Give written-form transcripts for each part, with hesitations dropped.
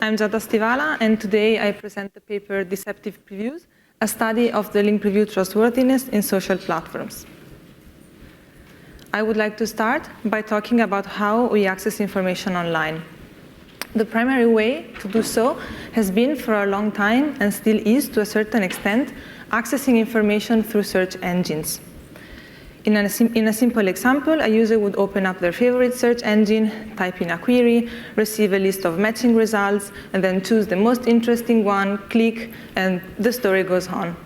I'm Giada Stivala, and today I present the paper Deceptive Previews, a study of the link preview trustworthiness in social platforms. I would like to start by talking about how we access information online. The primary way to do so has been for a long time, and still is to a certain extent, accessing information through search engines. In a simple example, a user would open up their favorite search engine, type in a query, receive a list of matching results, and then choose the most interesting one, click, and the story goes on.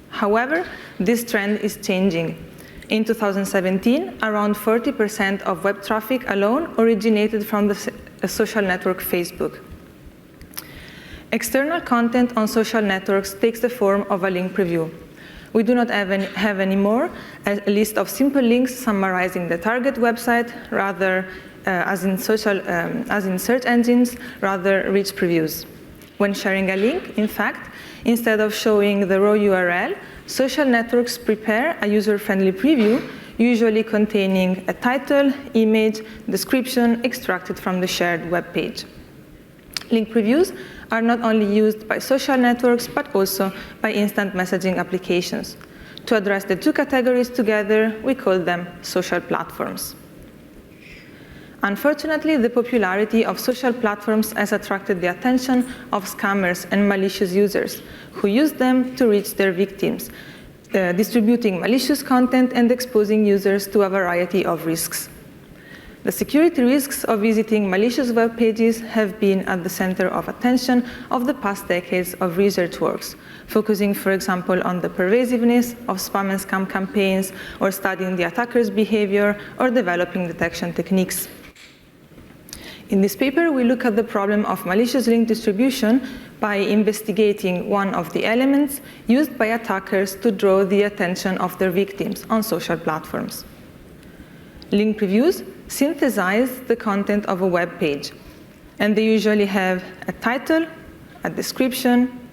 However, this trend is changing. In 2017, around 40% of web traffic alone originated from the social network Facebook. External content on social networks takes the form of a link preview. We do not have anymore a list of simple links summarizing the target website, rather, as in search engines, rather rich previews. When sharing a link, in fact, instead of showing the raw URL, social networks prepare a user-friendly preview, usually containing a title, image, description extracted from the shared web page. Link previews are not only used by social networks, but also by instant messaging applications. To address the two categories together, we call them social platforms. Unfortunately, the popularity of social platforms has attracted the attention of scammers and malicious users who use them to reach their victims, distributing malicious content and exposing users to a variety of risks. The security risks of visiting malicious web pages have been at the center of attention of the past decades of research works, focusing, for example, on the pervasiveness of spam and scam campaigns, or studying the attacker's behavior, or developing detection techniques. In this paper, we look at the problem of malicious link distribution by investigating one of the elements used by attackers to draw the attention of their victims on social platforms. Link previews synthesize the content of a web page, and they usually have a title, a description,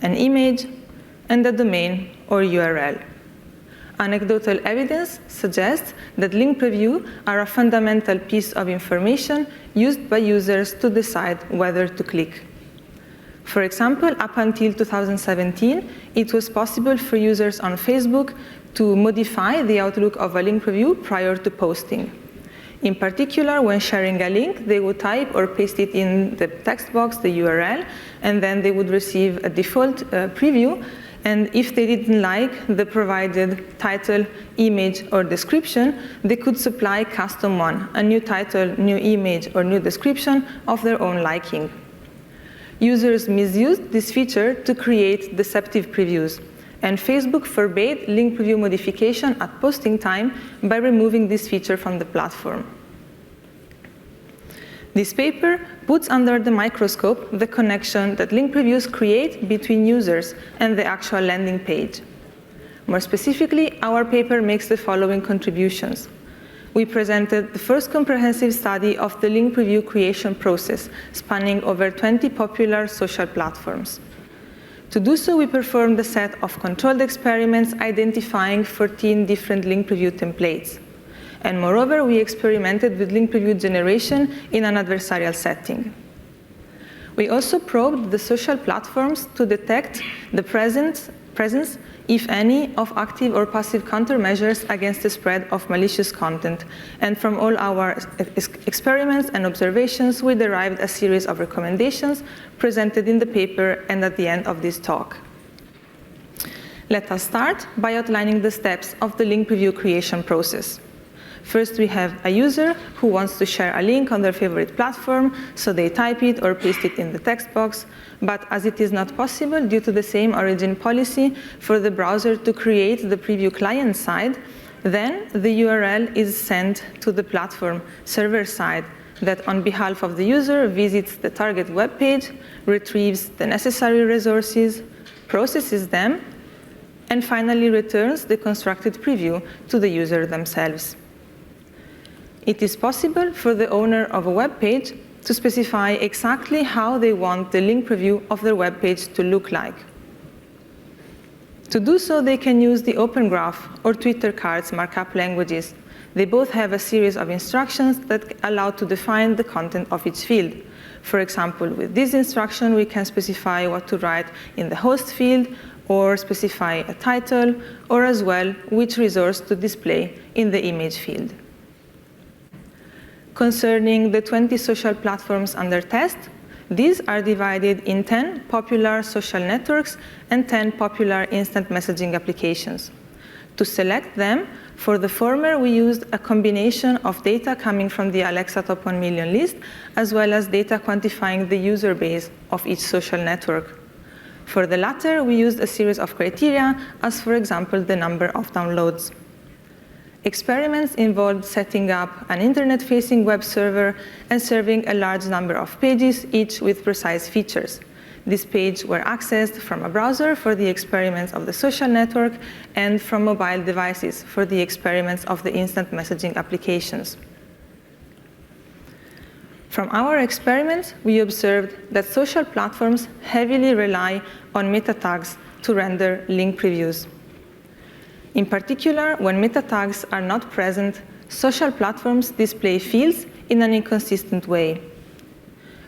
an image, and a domain or URL. Anecdotal evidence suggests that link previews are a fundamental piece of information used by users to decide whether to click. For example, up until 2017, it was possible for users on Facebook to modify the outlook of a link preview prior to posting. In particular, when sharing a link, they would type or paste it in the text box, the URL, and then they would receive a default preview. And if they didn't like the provided title, image, or description, they could supply custom one, a new title, new image, or new description of their own liking. Users misused this feature to create deceptive previews, and Facebook forbade link preview modification at posting time by removing this feature from the platform. This paper puts under the microscope the connection that link previews create between users and the actual landing page. More specifically, our paper makes the following contributions. We presented the first comprehensive study of the link preview creation process, spanning over 20 popular social platforms. To do so, we performed a set of controlled experiments identifying 14 different link preview templates. And moreover, we experimented with link preview generation in an adversarial setting. We also probed the social platforms to detect the presence, if any, of active or passive countermeasures against the spread of malicious content. And from all our experiments and observations, we derived a series of recommendations presented in the paper and at the end of this talk. Let us start by outlining the steps of the link preview creation process. First, we have a user who wants to share a link on their favorite platform, so they type it or paste it in the text box. But as it is not possible, due to the same origin policy, for the browser to create the preview client side, then the URL is sent to the platform server side that, on behalf of the user, visits the target web page, retrieves the necessary resources, processes them, and finally returns the constructed preview to the user themselves. It is possible for the owner of a web page to specify exactly how they want the link preview of their web page to look like. To do so, they can use the Open Graph or Twitter cards markup languages. They both have a series of instructions that allow to define the content of each field. For example, with this instruction, we can specify what to write in the host field, or specify a title, or as well, which resource to display in the image field. Concerning the 20 social platforms under test, these are divided in 10 popular social networks and 10 popular instant messaging applications. To select them, for the former, we used a combination of data coming from the Alexa Top 1 Million list, as well as data quantifying the user base of each social network. For the latter, we used a series of criteria, as for example, the number of downloads. Experiments involved setting up an internet-facing web server and serving a large number of pages, each with precise features. These pages were accessed from a browser for the experiments of the social network and from mobile devices for the experiments of the instant messaging applications. From our experiments, we observed that social platforms heavily rely on meta tags to render link previews. In particular, when meta tags are not present, social platforms display fields in an inconsistent way.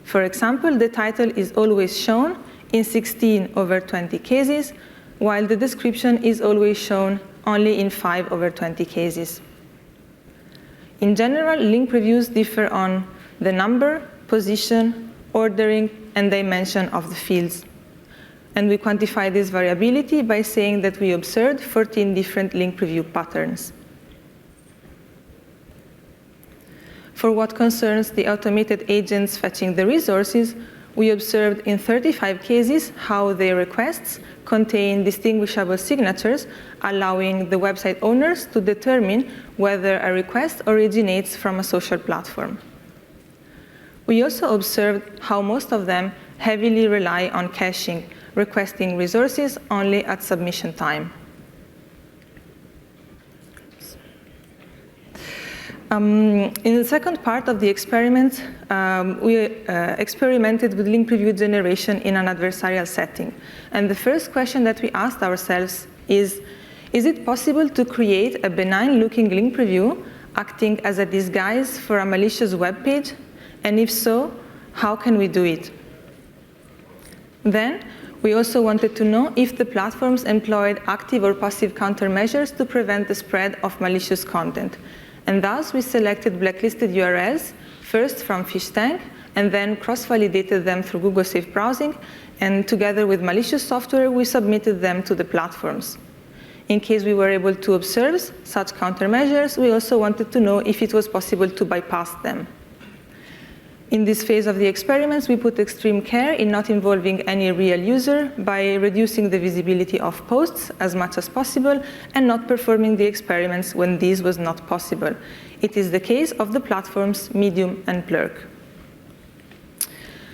For example, the title is always shown in 16/20 cases, while the description is always shown only in 5/20 cases. In general, link previews differ on the number, position, ordering, and dimension of the fields. And we quantify this variability by saying that we observed 14 different link preview patterns. For what concerns the automated agents fetching the resources, we observed in 35 cases how their requests contain distinguishable signatures, allowing the website owners to determine whether a request originates from a social platform. We also observed how most of them heavily rely on caching, requesting resources only at submission time. In the second part of the experiment, we experimented with link preview generation in an adversarial setting. And the first question that we asked ourselves is it possible to create a benign-looking link preview acting as a disguise for a malicious web page? And if so, how can we do it? Then, we also wanted to know if the platforms employed active or passive countermeasures to prevent the spread of malicious content. And thus, we selected blacklisted URLs, first from PhishTank, and then cross-validated them through Google Safe Browsing, and together with malicious software, we submitted them to the platforms. In case we were able to observe such countermeasures, we also wanted to know if it was possible to bypass them. In this phase of the experiments, we put extreme care in not involving any real user by reducing the visibility of posts as much as possible and not performing the experiments when this was not possible. It is the case of the platforms Medium and Plurk.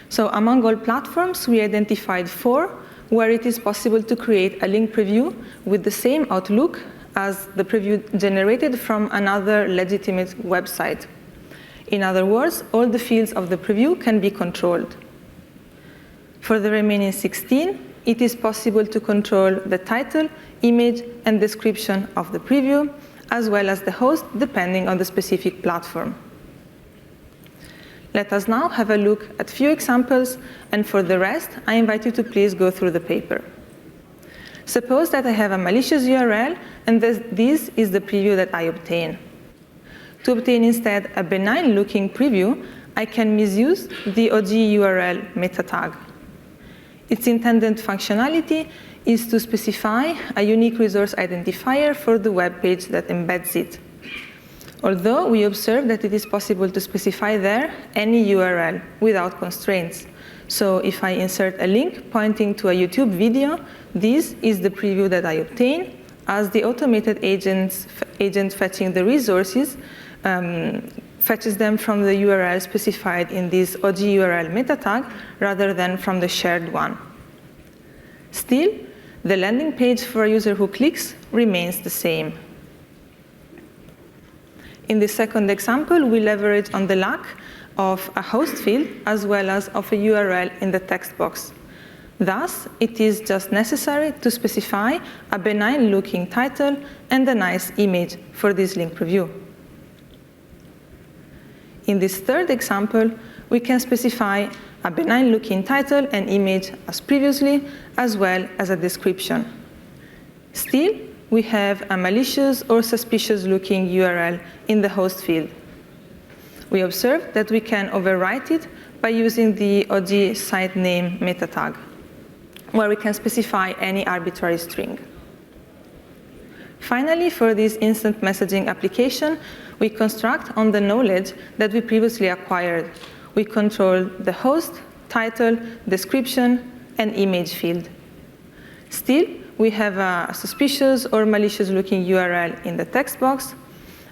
So among all platforms, we identified 4 where it is possible to create a link preview with the same outlook as the preview generated from another legitimate website. In other words, all the fields of the preview can be controlled. For the remaining 16, it is possible to control the title, image, and description of the preview, as well as the host, depending on the specific platform. Let us now have a look at a few examples, and for the rest, I invite you to please go through the paper. Suppose that I have a malicious URL, and this is the preview that I obtain. To obtain instead a benign-looking preview, I can misuse the OG URL meta tag. Its intended functionality is to specify a unique resource identifier for the web page that embeds it. Although we observe that it is possible to specify there any URL without constraints. So if I insert a link pointing to a YouTube video, this is the preview that I obtain, as the automated agent fetching the resources fetches them from the URL specified in this OG URL meta tag rather than from the shared one. Still, the landing page for a user who clicks remains the same. In the second example, we leverage on the lack of a host field as well as of a URL in the text box. Thus, it is just necessary to specify a benign-looking title and a nice image for this link preview. In this third example, we can specify a benign-looking title and image as previously, as well as a description. Still, we have a malicious or suspicious-looking URL in the host field. We observe that we can overwrite it by using the OG site name meta tag, where we can specify any arbitrary string. Finally, for this instant messaging application, we construct on the knowledge that we previously acquired. We control the host, title, description, and image field. Still, we have a suspicious or malicious-looking URL in the text box,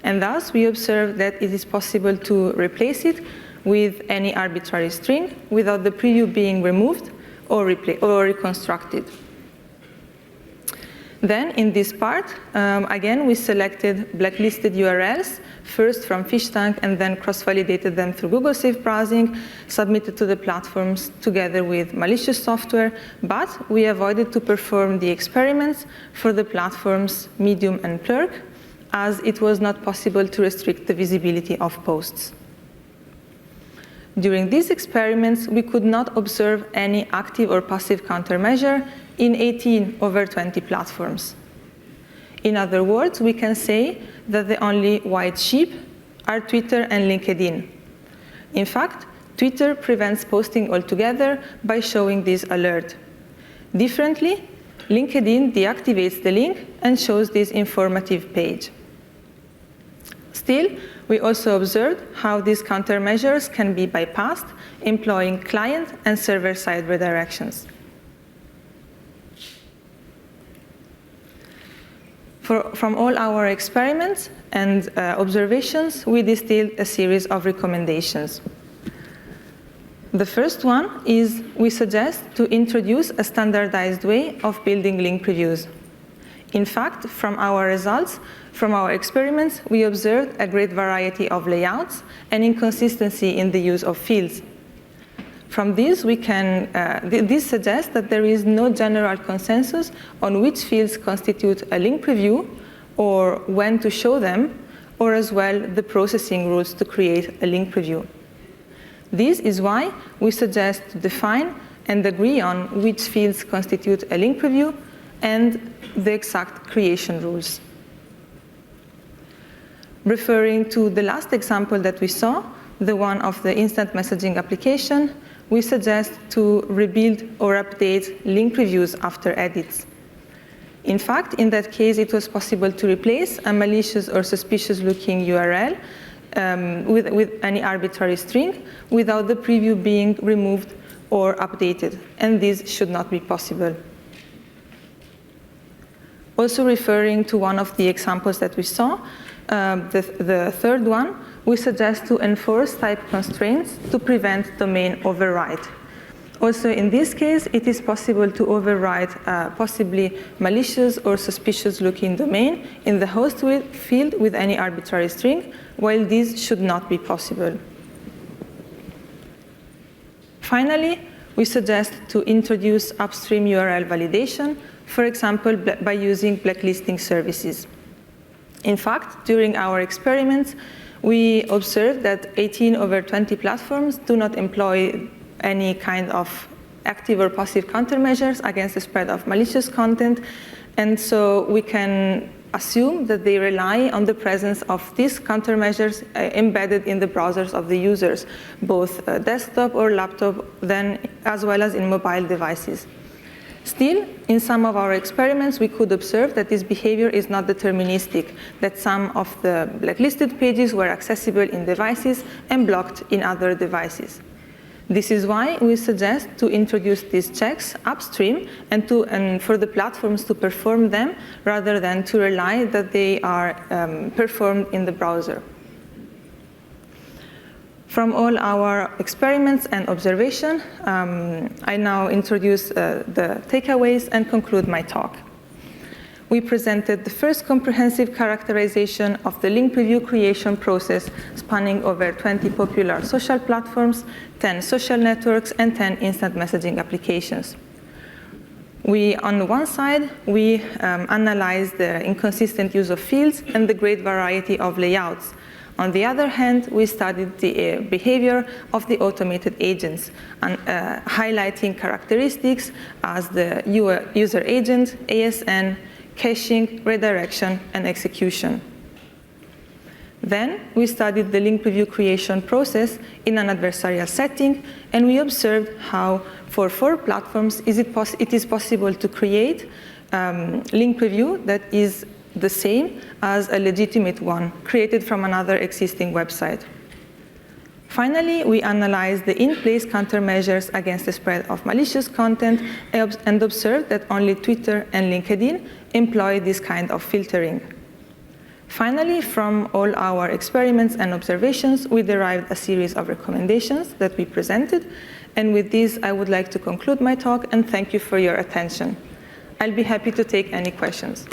and thus we observe that it is possible to replace it with any arbitrary string without the preview being removed or reconstructed. Then, in this part, again, we selected blacklisted URLs, first from Fishtank and then cross-validated them through Google Safe Browsing, submitted to the platforms together with malicious software, but we avoided to perform the experiments for the platforms Medium and Plurk, as it was not possible to restrict the visibility of posts. During these experiments, we could not observe any active or passive countermeasure in 18 over 20 platforms. In other words, we can say that the only white sheep are Twitter and LinkedIn. In fact, Twitter prevents posting altogether by showing this alert. Differently, LinkedIn deactivates the link and shows this informative page. Still, we also observed how these countermeasures can be bypassed, employing client and server-side redirections. From all our experiments and observations, we distilled a series of recommendations. The first one is we suggest to introduce a standardized way of building link previews. In fact, from our results, from our experiments, we observed a great variety of layouts and inconsistency in the use of fields. From this, this suggests that there is no general consensus on which fields constitute a link preview, or when to show them, or as well the processing rules to create a link preview. This is why we suggest to define and agree on which fields constitute a link preview and the exact creation rules. Referring to the last example that we saw, the one of the instant messaging application, we suggest to rebuild or update link previews after edits. In fact, in that case, it was possible to replace a malicious or suspicious-looking URL with any arbitrary string without the preview being removed or updated, and this should not be possible. Also referring to one of the examples that we saw, the third one, we suggest to enforce type constraints to prevent domain override. Also, in this case, it is possible to override possibly malicious or suspicious-looking domain in the host field with any arbitrary string, while this should not be possible. Finally, we suggest to introduce upstream URL validation, for example, by using blacklisting services. In fact, during our experiments, we observed that 18 over 20 platforms do not employ any kind of active or passive countermeasures against the spread of malicious content, and so we can assume that they rely on the presence of these countermeasures embedded in the browsers of the users, both desktop or laptop, then as well as in mobile devices. Still, in some of our experiments, we could observe that this behavior is not deterministic, that some of the blacklisted pages were accessible in devices and blocked in other devices. This is why we suggest to introduce these checks upstream and for the platforms to perform them rather than to rely that they are performed in the browser. From all our experiments and observation, I now introduce the takeaways and conclude my talk. We presented the first comprehensive characterization of the link preview creation process spanning over 20 popular social platforms, 10 social networks, and 10 instant messaging applications. On one side, we analyzed the inconsistent use of fields and the great variety of layouts. On the other hand, we studied the behavior of the automated agents, and highlighting characteristics as the user agent, ASN, caching, redirection, and execution. Then we studied the link preview creation process in an adversarial setting, and we observed how for 4 platforms it is possible to create link preview that is the same as a legitimate one created from another existing website. Finally, we analyzed the in-place countermeasures against the spread of malicious content and observed that only Twitter and LinkedIn employ this kind of filtering. Finally, from all our experiments and observations, we derived a series of recommendations that we presented. And with this, I would like to conclude my talk and thank you for your attention. I'll be happy to take any questions.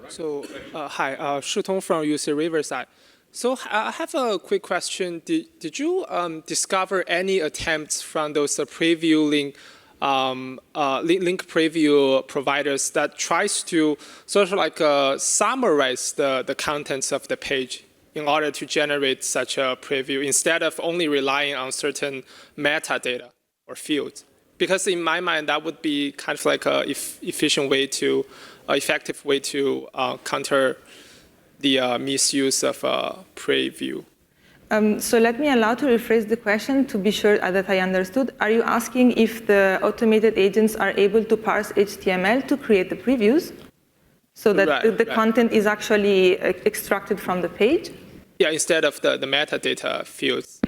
So, hi, Shutong from UC Riverside. So I have a quick question. Did you discover any attempts from those preview link preview providers that tries to sort of like summarize the contents of the page in order to generate such a preview instead of only relying on certain metadata or fields? Because in my mind, that would be kind of like a effective way to counter the misuse of preview. So let me allow to rephrase the question to be sure that I understood. Are you asking if the automated agents are able to parse HTML to create the previews so that the content is actually extracted from the page? Yeah, instead of the metadata fields.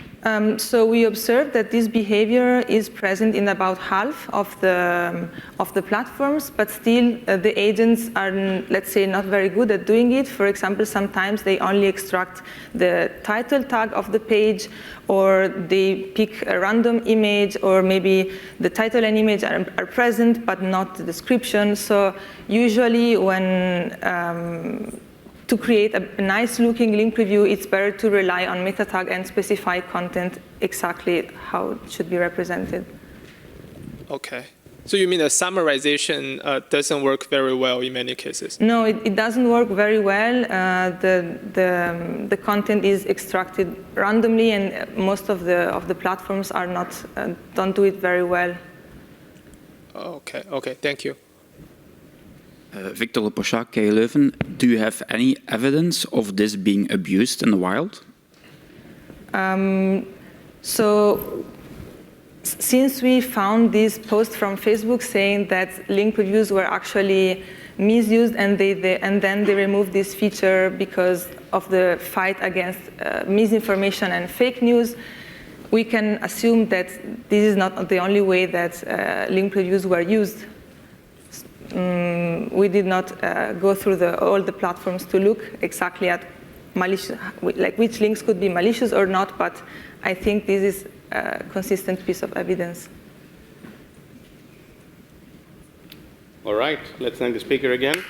So we observed that this behavior is present in about half of the platforms, but still the agents are, let's say, not very good at doing it. For example, sometimes they only extract the title tag of the page, or they pick a random image, or maybe the title and image are present, but not the description. So usually when to create a nice looking link preview, it's better to rely on meta tag and specify content exactly how it should be represented. Okay. So you mean the summarization doesn't work very well in many cases? No, it doesn't work very well. The content is extracted randomly, and most of the platforms are don't do it very well. Okay, thank you. Victor Lepochak, KU Leuven, do you have any evidence of this being abused in the wild? So since we found this post from Facebook saying that link previews were actually misused and then they removed this feature because of the fight against misinformation and fake news, we can assume that this is not the only way that link previews were used. We did not go through all the platforms to look exactly at malicious, like which links could be malicious or not, but I think this is a consistent piece of evidence. All right, let's thank the speaker again.